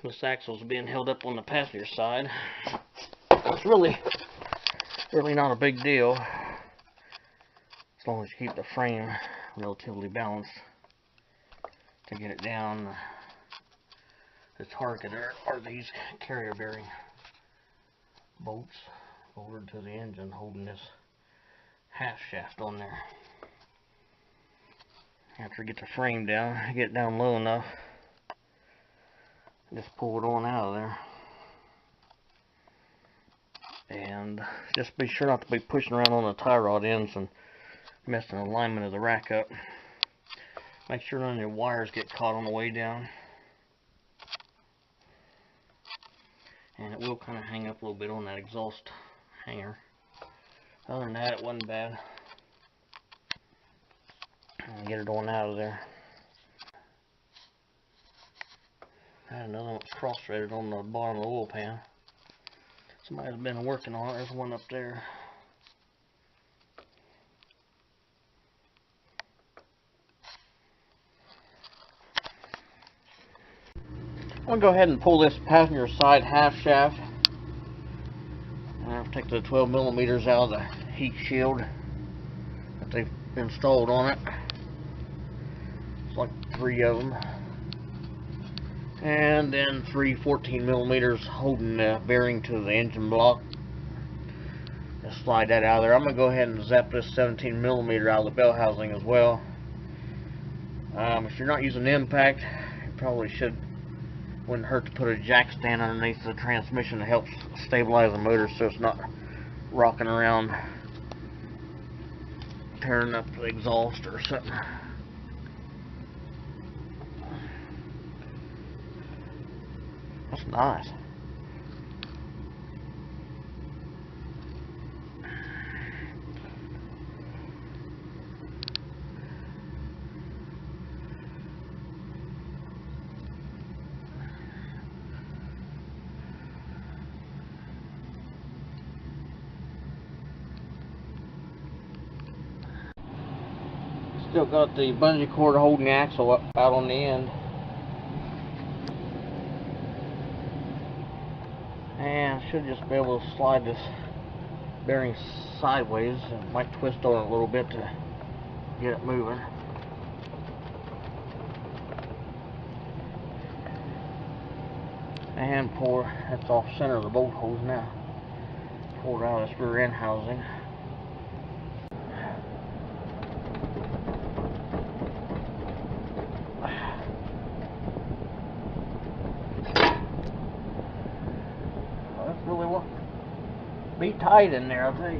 This axle's being held up on the passenger side. It's really not a big deal, as long as you keep the frame relatively balanced to get it down. The target are these carrier bearing bolts bolted to the engine, holding this half shaft on there. After you get the frame down, get it down low enough, just pull it on out of there. And just be sure not to be pushing around on the tie rod ends and messing the alignment of the rack up. Make sure none of your wires get caught on the way down. And it will kind of hang up a little bit on that exhaust hanger. Other than that, it wasn't bad. And get it on out of there. I had another one that's cross-threaded on the bottom of the oil pan. Somebody's been working on it. There's one up there. I'm going to go ahead and pull this passenger side half shaft. And I'll take the 12 millimeters out of the heat shield that they've installed on it. It's like 3 of them. And then 3 14 millimeters holding the bearing to the engine block. Just slide that out of there. I'm going to go ahead and zap this 17 millimeter out of the bell housing as well. If you're not using impact, you probably wouldn't hurt to put a jack stand underneath the transmission to help stabilize the motor so it's not rocking around, tearing up the exhaust or something. That's nice. Still got the bungee cord holding the axle up out on the end. And should just be able to slide this bearing sideways. It might twist on it a little bit to get it moving. And that's off center of the bolt hose now. Pull it out of this rear end housing. Really want to be tight in there, I'll tell you.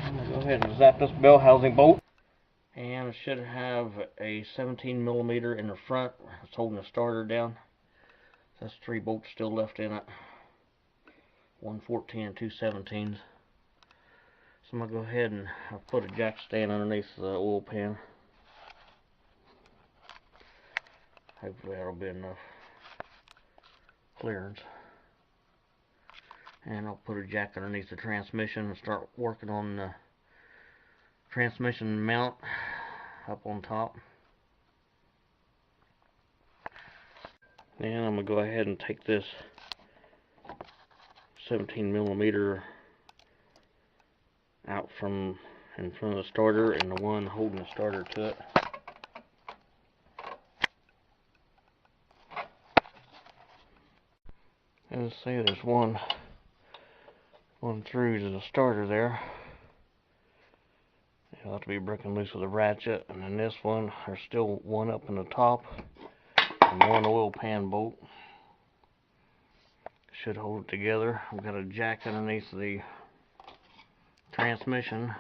I'm going to go ahead and zap this bell housing bolt. And it should have a 17 millimeter in the front. It's holding the starter down. That's 3 bolts still left in it. 1 14 and 2 17s. So I'm going to go ahead and put a jack stand underneath the oil pan. Hopefully that'll be enough clearance. And I'll put a jack underneath the transmission and start working on the transmission mount up on top. And I'm going to go ahead and take this 17 millimeter out from in front of the starter and the one holding the starter to it. And see, there's one through to the starter there. It'll have to be broken loose with a ratchet. And then this one, there's still one up in the top and one oil pan bolt. Should hold it together. I've got a jack underneath the transmission.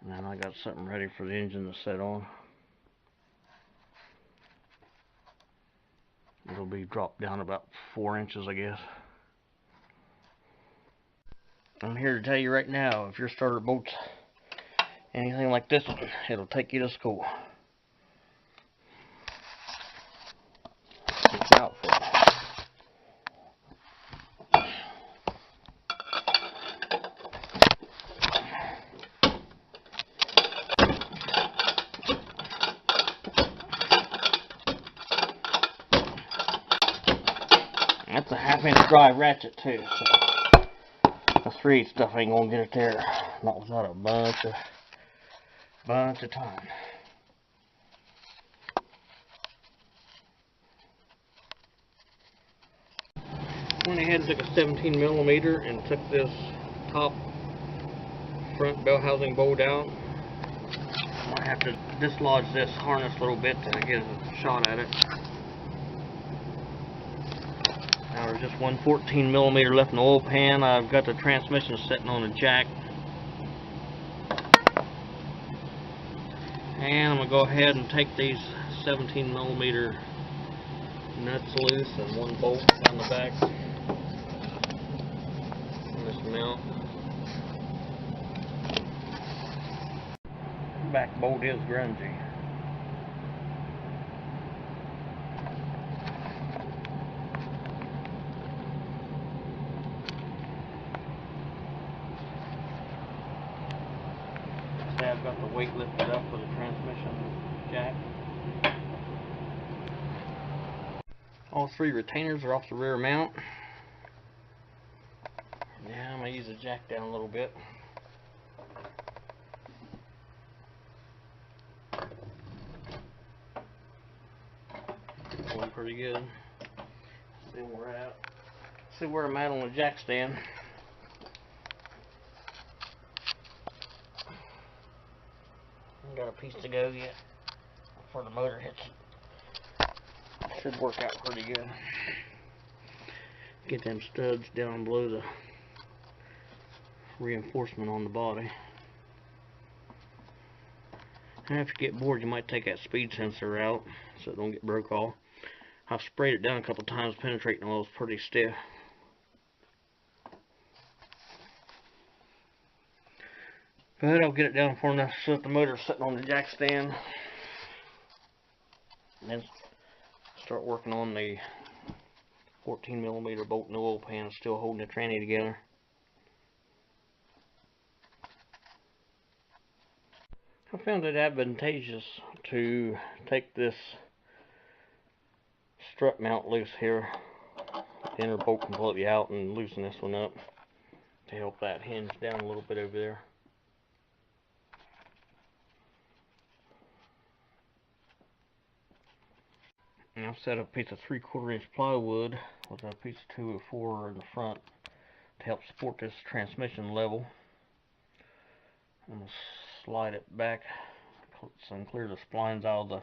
And then I got something ready for the engine to set on. It'll be dropped down about 4 inches, I guess. I'm here to tell you right now, if your starter bolts anything like this one, it'll take you to school. Look out for it. That's a 1/2" drive ratchet too, so the 3/8 stuff ain't gonna get it there. Not without a bunch of time. Went ahead and took a 17mm and took this top front bell housing bolt out. Might have to dislodge this harness a little bit to get a shot at it. Now there's just one 14mm left in the oil pan. I've got the transmission sitting on a jack. And I'm going to go ahead and take these 17mm nuts loose and one bolt down the back on this mount. Back bolt is grungy. I've got the weight lifted up with the transmission jack. All 3 retainers are off the rear mount. Now I'm going to use the jack down a little bit. Going pretty good. See where we're at. See where I'm at on the jack stand. Got a piece to go yet before the motor hits it. Should work out pretty good. Get them studs down below the reinforcement on the body. And if you get bored, you might take that speed sensor out so it don't get broke off. I've sprayed it down a couple times. Penetrating oil is pretty stiff. But I'll get it down far enough so that the motor's sitting on the jack stand. And then start working on the 14mm bolt in the oil pan, still holding the tranny together. I found it advantageous to take this strut mount loose here, the inner bolt completely out, and loosen this one up to help that hinge down a little bit over there. And I've set a piece of 3/4" plywood with a piece of 204 in the front to help support this transmission level. I'm going to slide it back and clear the splines out of the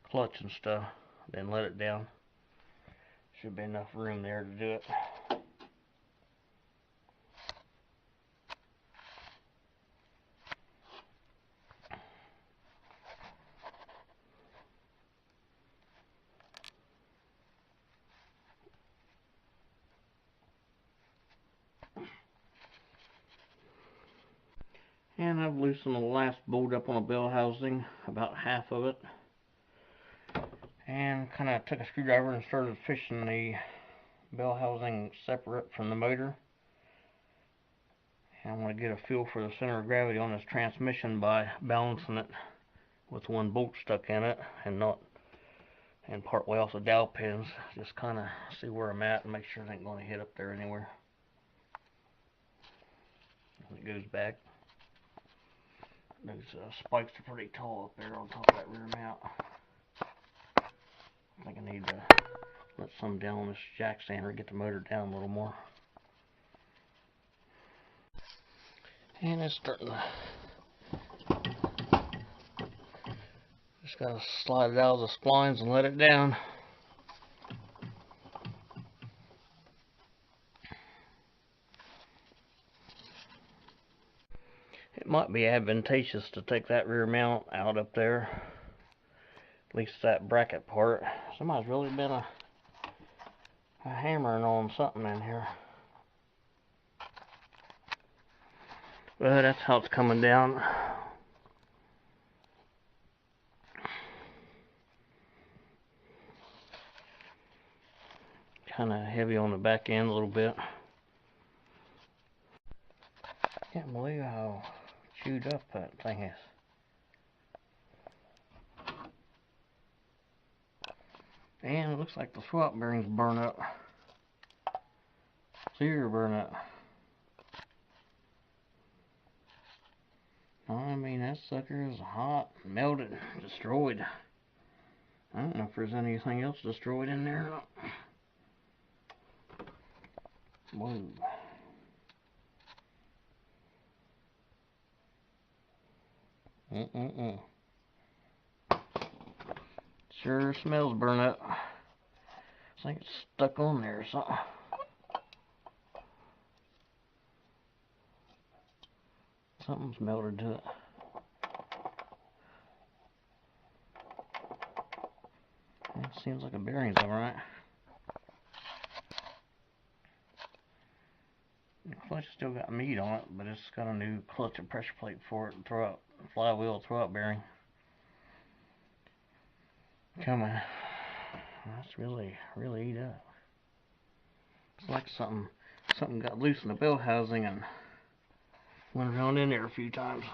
clutch and stuff, then let it down. Should be enough room there to do it. And I've loosened the last bolt up on the bell housing, about half of it. And kind of took a screwdriver and started fishing the bell housing separate from the motor. And I'm going to get a feel for the center of gravity on this transmission by balancing it with one bolt stuck in it and partway off the dowel pins. Just kind of see where I'm at and make sure it ain't going to hit up there anywhere. And it goes back. Those spikes are pretty tall up there on top of that rear mount. I think I need to let some down on this jack sander, get the motor down a little more. And it's starting to... Just gotta slide it out of the splines and let it down. It might be advantageous to take that rear mount out up there. At least that bracket part. Somebody's really been a hammering on something in here. But that's how it's coming down. Kind of heavy on the back end a little bit. Can't believe how chewed up that thing is. And it looks like the swap bearings burn up. clear burn it. I mean, that sucker is hot, melted, destroyed. I don't know if there's anything else destroyed in there or not. Whoa. Sure smells burnt up. I think it's stuck on there or something. Something's melted to it. It seems like a bearing's alright. The clutch still got meat on it, but it's got a new clutch and pressure plate for it and throw-out flywheel throw-out bearing coming. That's really eat up. It's like something got loose in the bell housing and went around in there a few times.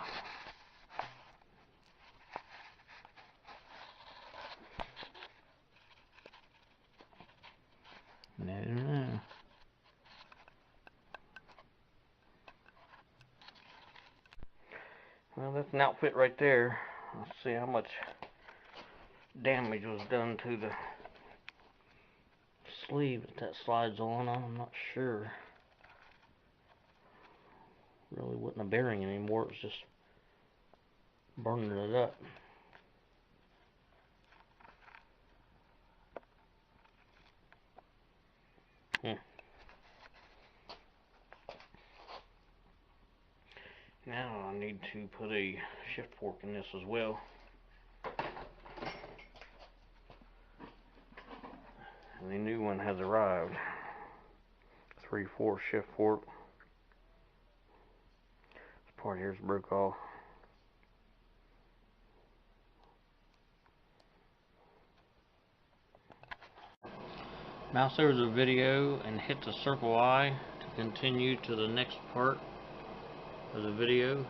No. Well, that's an outfit right there. Let's see how much damage was done to the sleeve that slides on. I'm not sure. Really wasn't a bearing anymore. It was just burning it up. Now I need to put a shift fork in this as well. And the new one has arrived. 3/4 shift fork. This part here's broke off. Mouse over the video and hit the circle I to continue to the next part of the video.